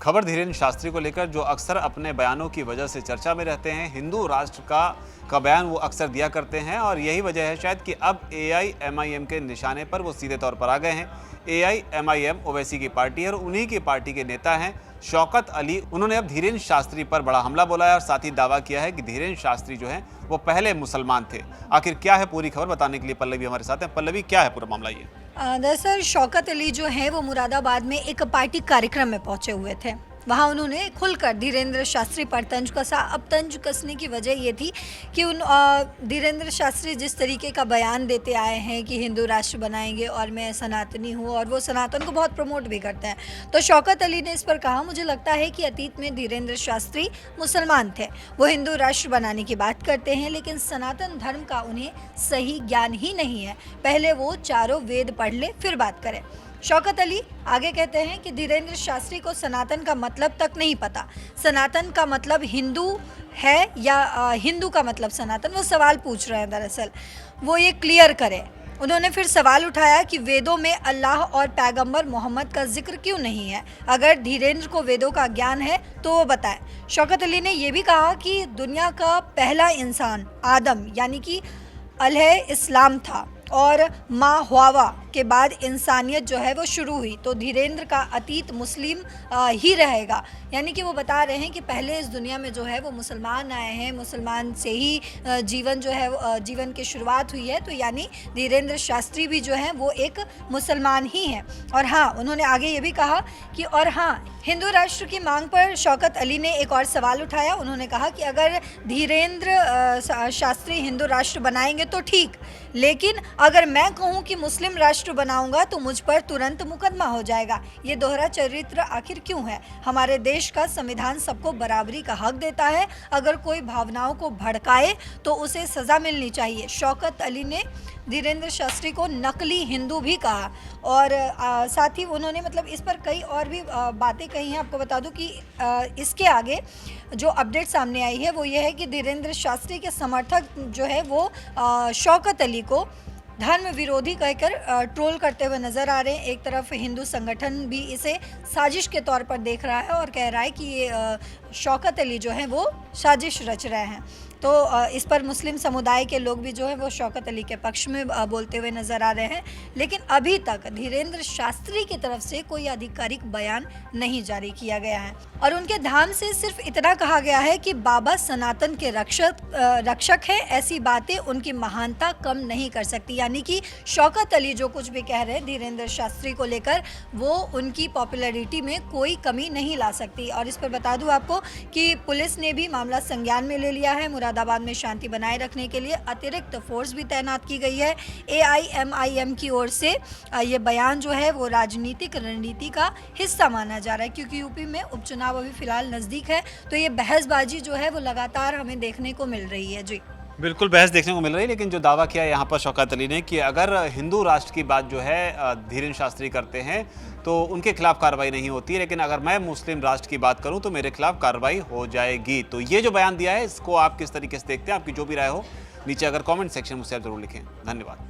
खबर धीरेन्द्र शास्त्री को लेकर, जो अक्सर अपने बयानों की वजह से चर्चा में रहते हैं। हिंदू राष्ट्र का बयान वो अक्सर दिया करते हैं और यही वजह है शायद कि अब AIMIM के निशाने पर वो सीधे तौर पर आ गए हैं। AIMIM ओवैसी की पार्टी है और उन्हीं की पार्टी के नेता हैं शौकत अली। उन्होंने अब धीरेन्द्र शास्त्री पर बड़ा हमला बोला है और साथ ही दावा किया है कि धीरेन्द्र शास्त्री जो है वो पहले मुसलमान थे। आखिर क्या है पूरी खबर, बताने के लिए पल्लवी हमारे साथ है। पल्लवी, क्या है पूरा मामला ये? दरअसल शौकत अली जो है वो मुरादाबाद में एक पार्टी कार्यक्रम में पहुंचे हुए थे। वहाँ उन्होंने खुलकर धीरेन्द्र शास्त्री पर तंज कसा। अब तंज कसने की वजह ये थी कि धीरेन्द्र शास्त्री जिस तरीके का बयान देते आए हैं कि हिंदू राष्ट्र बनाएंगे और मैं सनातनी हूँ, और वो सनातन को बहुत प्रमोट भी करते हैं। तो शौकत अली ने इस पर कहा, मुझे लगता है कि अतीत में धीरेन्द्र शास्त्री मुसलमान थे, वो हिंदू राष्ट्र बनाने की बात करते हैं, लेकिन सनातन धर्म का उन्हें सही ज्ञान ही नहीं है। पहले वो चारों वेद पढ़ ले फिर बात करें। शौकत अली आगे कहते हैं कि धीरेन्द्र शास्त्री को सनातन का मतलब तक नहीं पता। सनातन का मतलब हिंदू है या हिंदू का मतलब सनातन, वो सवाल पूछ रहे हैं। दरअसल वो ये क्लियर करें। उन्होंने फिर सवाल उठाया कि वेदों में अल्लाह और पैगंबर मोहम्मद का जिक्र क्यों नहीं है। अगर धीरेन्द्र को वेदों का ज्ञान है तो वो बताएं। शौकत अली ने यह भी कहा कि दुनिया का पहला इंसान आदम यानी कि अलैहि इस्लाम था और माँ हवा के बाद इंसानियत जो है वो शुरू हुई, तो धीरेन्द्र का अतीत मुस्लिम ही रहेगा। यानी कि वो बता रहे हैं कि पहले इस दुनिया में जो है वो मुसलमान आए हैं, मुसलमान से ही जीवन जो है जीवन की शुरुआत हुई है। तो यानी धीरेन्द्र शास्त्री भी जो है वो एक मुसलमान ही हैं। और हाँ, उन्होंने आगे ये भी कहा कि और हाँ, हिंदू राष्ट्र की मांग पर शौकत अली ने एक और सवाल उठाया। उन्होंने कहा कि अगर धीरेन्द्र शास्त्री हिंदू राष्ट्र बनाएंगे तो ठीक, लेकिन अगर मैं कहूँ कि मुस्लिम राष्ट्र बनाऊंगा तो मुझ पर तुरंत मुकदमा हो जाएगा। ये दोहरा चरित्र आखिर क्यों है? हमारे देश का संविधान सबको बराबरी का हक देता है। अगर कोई भावनाओं को भड़काए तो उसे सज़ा मिलनी चाहिए। शौकत अली ने धीरेन्द्र शास्त्री को नकली हिंदू भी कहा और साथ ही उन्होंने मतलब इस पर कई और भी बातें कही हैं। आपको बता दूं कि इसके आगे जो अपडेट सामने आई है वो ये है कि धीरेन्द्र शास्त्री के समर्थक जो है वो शौकत अली को धर्म विरोधी कहकर ट्रोल करते हुए नजर आ रहे हैं। एक तरफ हिंदू संगठन भी इसे साजिश के तौर पर देख रहा है और कह रहा है कि ये शौकत अली जो है वो साजिश रच रहे हैं। तो इस पर मुस्लिम समुदाय के लोग भी जो है वो शौकत अली के पक्ष में बोलते हुए नजर आ रहे हैं। लेकिन अभी तक धीरेन्द्र शास्त्री की तरफ से कोई आधिकारिक बयान नहीं जारी किया गया है और उनके धाम से सिर्फ इतना कहा गया है कि बाबा सनातन के रक्षक है। ऐसी बातें उनकी महानता कम नहीं कर सकती। यानी कि शौकत अली जो कुछ भी कह रहे हैं धीरेन्द्र शास्त्री को लेकर, वो उनकी पॉपुलैरिटी में कोई कमी नहीं ला सकती। और इस पर बता दूं आपको कि पुलिस ने भी मामला संज्ञान में ले लिया है। मुरादाबाद में शांति बनाए रखने के लिए अतिरिक्त फोर्स भी तैनात की गई है। AIMIM की ओर से ये बयान जो है वो राजनीतिक रणनीति का हिस्सा माना जा रहा है, क्योंकि यूपी में उपचुनाव अभी फिलहाल नज़दीक है। तो ये बहसबाजी जो है वो लगातार हमें देखने को मिल रही है। जी बिल्कुल, बहस देखने को मिल रही है। लेकिन जो दावा किया यहाँ पर शौकत अली ने कि अगर हिंदू राष्ट्र की बात जो है धीरेन्द्र शास्त्री करते हैं तो उनके खिलाफ कार्रवाई नहीं होती है, लेकिन अगर मैं मुस्लिम राष्ट्र की बात करूं तो मेरे खिलाफ कार्रवाई हो जाएगी। तो ये जो बयान दिया है इसको आप किस तरीके से देखते हैं? आपकी जो भी राय हो नीचे अगर कमेंट सेक्शन में मुझसे जरूर लिखें। धन्यवाद।